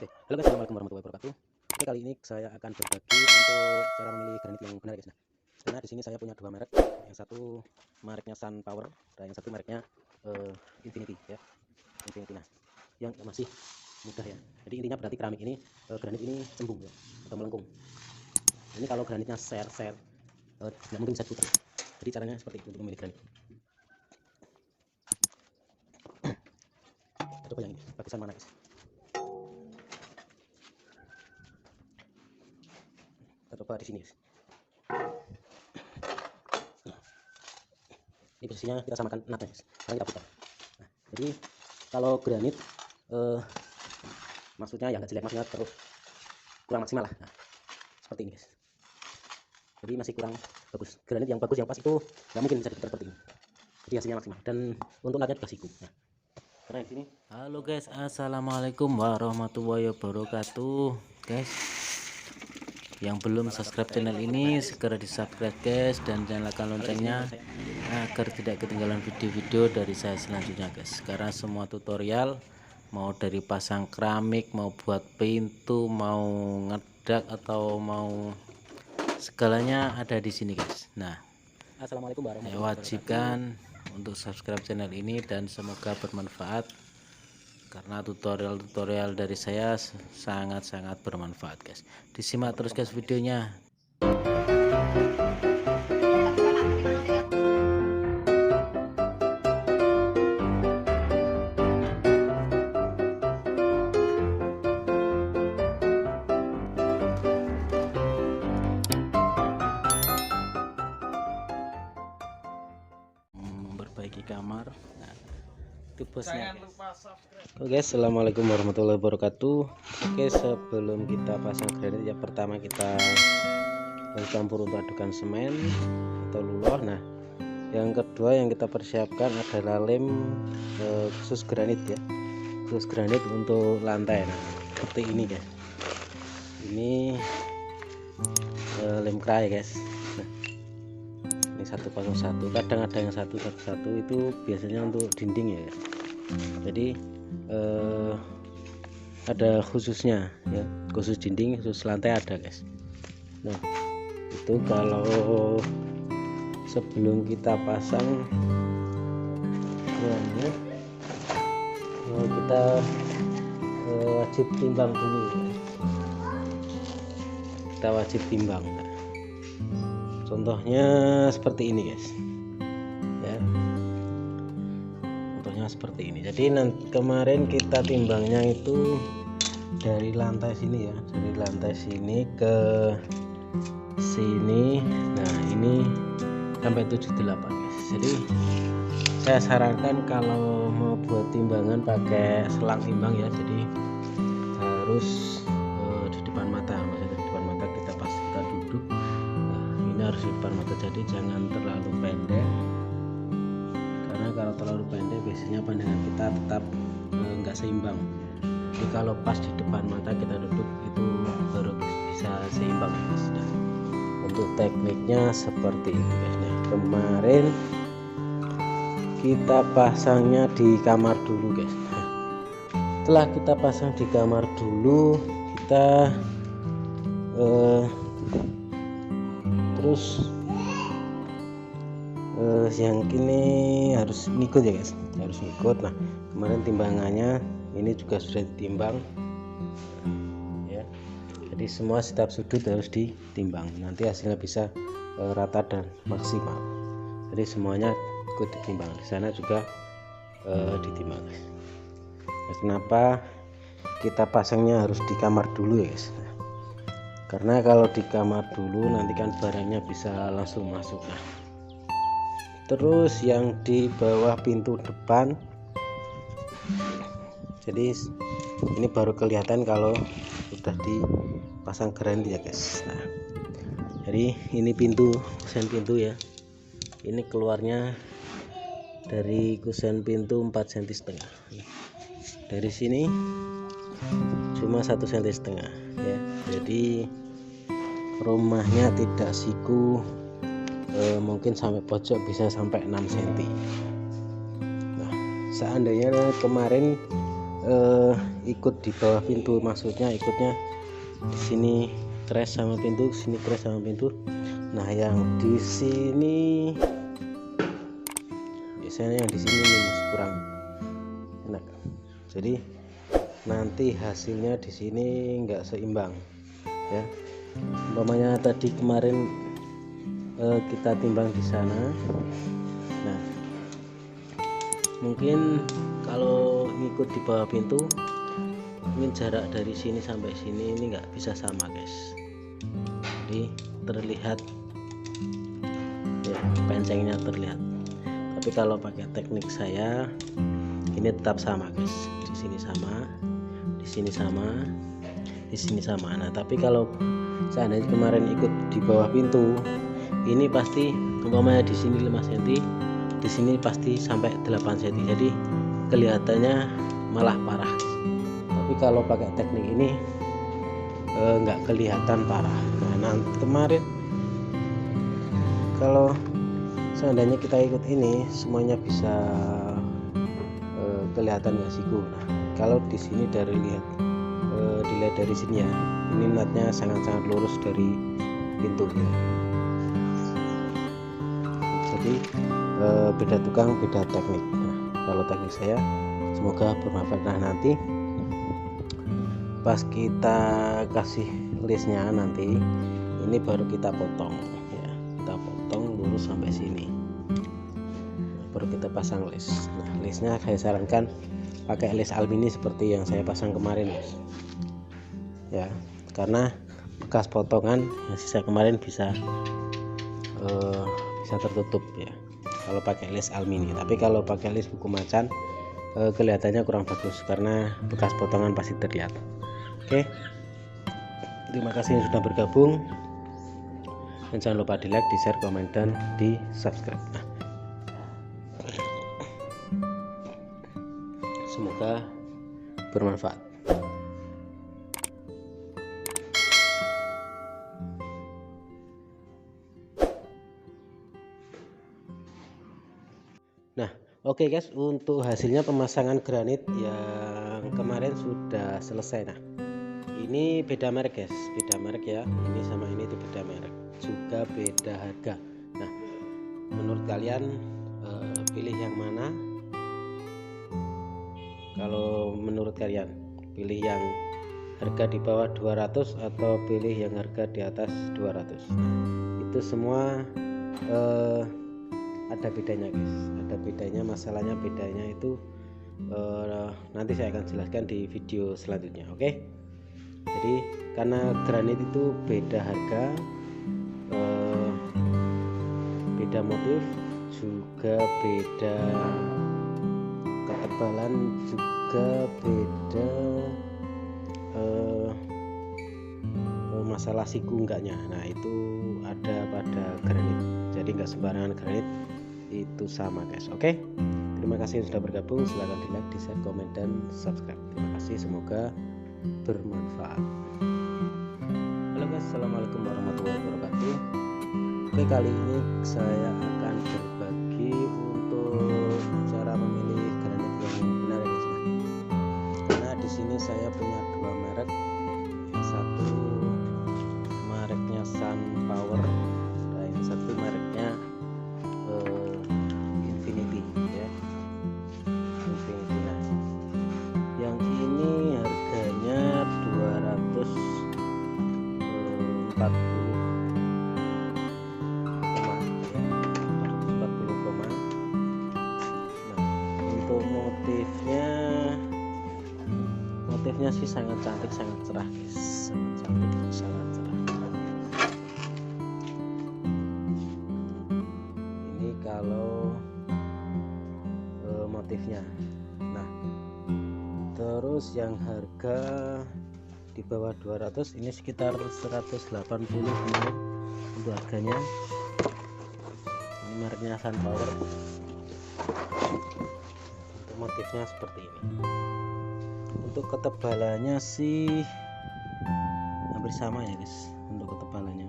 Halo guys, assalamualaikum warahmatullahi wabarakatuh. Oke, kali ini saya akan berbagi untuk cara memilih granit yang benar guys. Karena di sini saya punya dua merek, yang satu mereknya Sun Power dan yang satu mereknya Infinity ya. Infinity. Nah, yang masih mudah ya. Jadi intinya berarti keramik ini granit ini cembung ya, atau melengkung. Ini kalau granitnya ser nggak mungkin bisa putar. Jadi caranya seperti itu untuk memilih granit. Kita coba yang ini, bagusan mana guys? Kita coba di sini guys. Ini posisinya kita samakan natnya guys, sekarang kita putar. Nah, jadi kalau granit maksudnya ya nggak jelek, maksudnya terus kurang maksimal lah. Nah, seperti ini guys, jadi masih kurang bagus. Granit yang bagus yang pas itu nggak mungkin bisa diputar seperti ini, jadi hasilnya maksimal. Dan untuk natnya juga siku. Nah, karena di sini Halo guys, assalamualaikum warahmatullahi wabarakatuh guys. Yang belum subscribe channel ini segera di subscribe guys, dan nyalakan loncengnya agar tidak ketinggalan video-video dari saya selanjutnya guys. Karena semua tutorial, mau dari pasang keramik, mau buat pintu, mau ngedak, atau mau segalanya ada di sini guys. Nah, assalamualaikum warahmatullahi saya wabarakatuh. wajibkan untuk subscribe channel ini dan semoga bermanfaat, karena tutorial dari saya sangat-sangat bermanfaat guys. Disimak terus guys videonya. Memperbaiki kamar. Nah, itu bosnya. Oke guys, assalamualaikum warahmatullahi wabarakatuh. Oke, sebelum kita pasang granit ya, pertama kita campur untuk adukan semen atau luloh. Nah, yang kedua yang kita persiapkan adalah lem khusus granit ya, khusus granit untuk lantai. Nah, seperti ini guys, ini lem kray guys. Nah, ini 101, kadang ada yang 111, itu biasanya untuk dinding ya. Jadi ada khususnya ya, khusus dinding, khusus lantai ada guys. Nah, itu kalau sebelum kita pasang granit kita wajib timbang dulu ya. Kita wajib timbang. Nah, contohnya seperti ini guys ya, contohnya seperti ini. Jadi nanti kemarin kita timbangnya itu dari lantai sini ya, dari lantai sini ke sini. Nah, ini sampai 78 guys. Jadi saya sarankan kalau mau buat timbangan pakai selang timbang ya, jadi harus di depan mata. Maksudnya di depan mata kita pas kita duduk, nah, ini harus di depan mata, jadi jangan terlalu pendek, karena kalau terlalu pendek biasanya pandangan kita tetap nggak seimbang. Jadi kalau pas di depan mata kita duduk itu baru bisa seimbang guys. Nah, untuk tekniknya seperti itu guys. Nah, kemarin kita pasangnya di kamar dulu guys. Nah, setelah kita pasang di kamar dulu, kita terus yang kini harus ngikut ya guys, harus ngikut. Nah, kemarin timbangannya ini juga sudah ditimbang ya, jadi semua setiap sudut harus ditimbang, nanti hasilnya bisa rata dan maksimal. Jadi semuanya ikut ditimbang, di sana juga ditimbang. Nah, kenapa kita pasangnya harus di kamar dulu ya guys? Nah, karena kalau di kamar dulu nanti kan barangnya bisa langsung masuk. Nah, terus yang di bawah pintu depan, jadi ini baru kelihatan kalau sudah dipasang granit ya guys. Nah, jadi ini pintu, kusen pintu ya, ini keluarnya dari kusen pintu 4,5 cm. Dari sini cuma 1,5 cm ya, jadi rumahnya tidak siku, mungkin sampai pojok bisa sampai 6 cm. Nah, seandainya kemarin ikut di bawah pintu, maksudnya ikutnya di sini crash sama pintu, sini crash sama pintu. Nah yang di sini biasanya yang di sini masih kurang enak, jadi nanti hasilnya di sini enggak seimbang ya. Umpamanya tadi kemarin kita timbang di sana, nah mungkin kalau ngikut di bawah pintu mungkin jarak dari sini sampai sini ini nggak bisa sama guys, jadi terlihat ya pencengnya terlihat. Tapi kalau pakai teknik saya ini tetap sama guys, di sini sama, di sini sama, di sini sama. Nah tapi kalau seandainya kemarin ikut di bawah pintu, ini pasti umpamanya di sini 5 cm, di sini pasti sampai 8 cm, jadi kelihatannya malah parah. Tapi kalau pakai teknik ini nggak kelihatan parah. Nah kemarin kalau seandainya kita ikut ini semuanya bisa kelihatan nggak siku. Nah kalau di sini dilihat dari sini ya, ini natnya sangat-sangat lurus dari pintu ya. Jadi beda tukang beda teknik. Nah kalau teknik saya semoga bermanfaat. Nah nanti pas kita kasih listnya nanti ini baru kita potong ya, kita potong lurus sampai sini, baru kita pasang list. Nah listnya saya sarankan pakai list alumini seperti yang saya pasang kemarin guys ya, karena bekas potongan yang sisa kemarin bisa tertutup ya kalau pakai list alumini. Tapi kalau pakai list buku macan kelihatannya kurang bagus karena bekas potongan pasti terlihat. Oke, terima kasih yang sudah bergabung, dan jangan lupa di like, di share, komen, dan di subscribe. Semoga bermanfaat. Nah oke guys, untuk hasilnya pemasangan granit yang kemarin sudah selesai. Nah ini beda merek guys, beda merek ya, ini sama ini itu beda merek, juga beda harga. Nah menurut kalian pilih yang mana? Kalau menurut kalian pilih yang harga di bawah 200 atau pilih yang harga di atas 200? Itu semua ada bedanya guys, ada bedanya. Masalahnya bedanya itu nanti saya akan jelaskan di video selanjutnya. Oke, jadi karena granit itu beda harga, beda motif, juga beda ketebalan, juga beda masalah siku enggaknya. Nah itu ada pada granit, jadi nggak sembarangan granit itu sama guys. Oke, terima kasih yang sudah bergabung, silahkan di like, di share, komen, dan subscribe. Terima kasih, semoga bermanfaat. Halo guys, assalamualaikum warahmatullahi wabarakatuh. Oke, kali ini saya akan berbagi untuk cara memilih granit yang benar ya guys. Karena di sini saya punya dua merek, yang satu mereknya Sun Power, dan yang satu mereknya Infinity ya, Infinity. Nah yang ini harganya 240,000. Nah untuk motifnya sih sangat cantik, sangat cerah guys, sangat cantik, sangat cerah. Ini kalau motifnya. Nah terus yang harga di bawah 200 ini sekitar 180 kemarin untuk harganya. Ini mereknya Sun Power. Untuk motifnya seperti ini. Untuk ketebalannya sih hampir sama ya guys, untuk ketebalannya.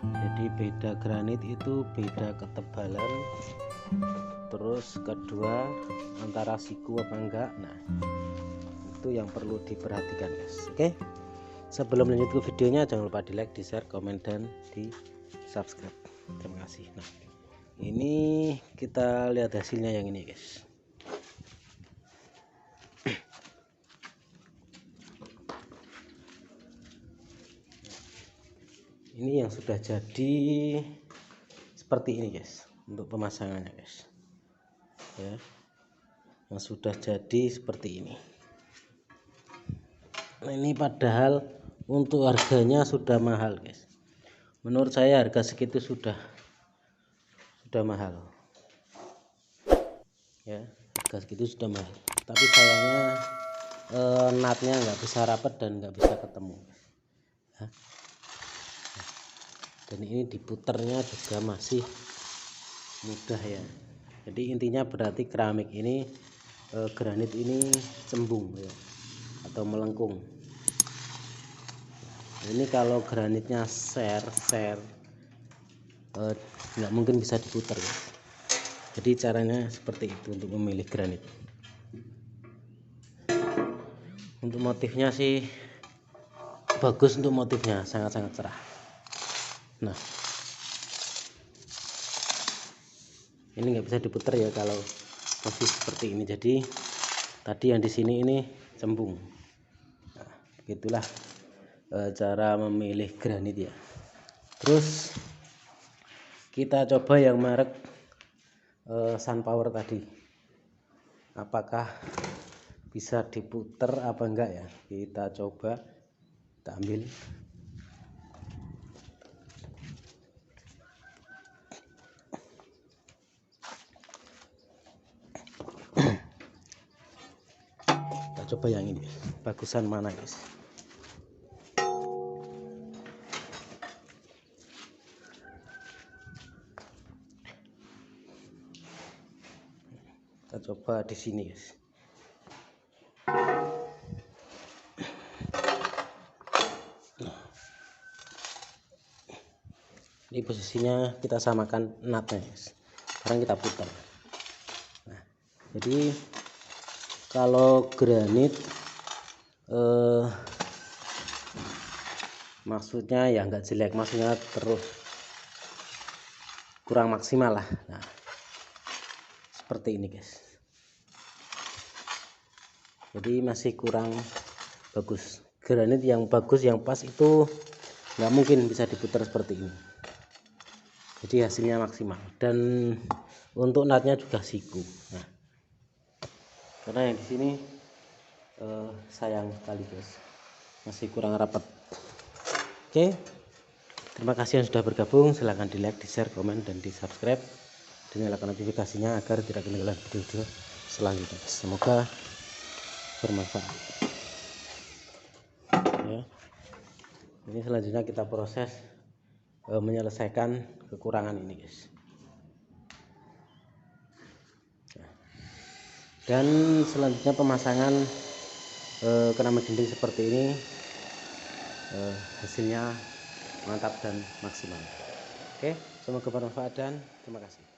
Jadi beda granit itu beda ketebalan, terus kedua antara siku apa enggak. Nah itu yang perlu diperhatikan guys. Oke, sebelum lanjut ke videonya, jangan lupa di like, di share, komen, dan di subscribe. Terima kasih. Nah, ini kita lihat hasilnya yang ini guys. Ini yang sudah jadi seperti ini guys, untuk pemasangannya guys ya, yang sudah jadi seperti ini. Nah, ini padahal untuk harganya sudah mahal guys, menurut saya harga segitu sudah mahal ya, harga segitu sudah mahal, tapi sayangnya natnya nggak bisa rapat dan nggak bisa ketemu ya. Dan ini diputernya juga masih mudah ya, jadi intinya berarti keramik ini granit ini cembung ya, atau melengkung. Ini kalau granitnya nggak mungkin bisa diputar ya. Jadi caranya seperti itu untuk memilih granit. Untuk motifnya sih bagus, untuk motifnya sangat-sangat cerah. Nah, ini nggak bisa diputar ya kalau masih seperti ini. Jadi tadi yang di sini ini cembung. Nah, begitulah cara memilih granit ya. Terus kita coba yang merek Sunpower tadi, apakah bisa diputar apa enggak ya. Kita coba, kita ambil. Kita coba yang ini, bagusan mana guys. Kita coba di sini guys. Ini posisinya kita samakan natnya guys. Sekarang kita putar. Nah, jadi kalau granit maksudnya ya nggak jelek, maksudnya terus kurang maksimal lah. Nah, seperti ini guys, jadi masih kurang bagus. Granit yang bagus, yang pas itu nggak mungkin bisa diputar seperti ini, jadi hasilnya maksimal. Dan untuk natnya juga siku. Nah, karena yang di sini sayang sekali guys, masih kurang rapat. Oke, terima kasih yang sudah bergabung. Silahkan di like, di share, komen, dan di subscribe, dan nyalakan notifikasinya agar tidak ketinggalan video selanjutnya. Semoga bermanfaat ya. Ini selanjutnya kita proses menyelesaikan kekurangan ini guys. Dan selanjutnya pemasangan keramik dinding seperti ini, hasilnya mantap dan maksimal. Oke, semoga bermanfaat dan terima kasih.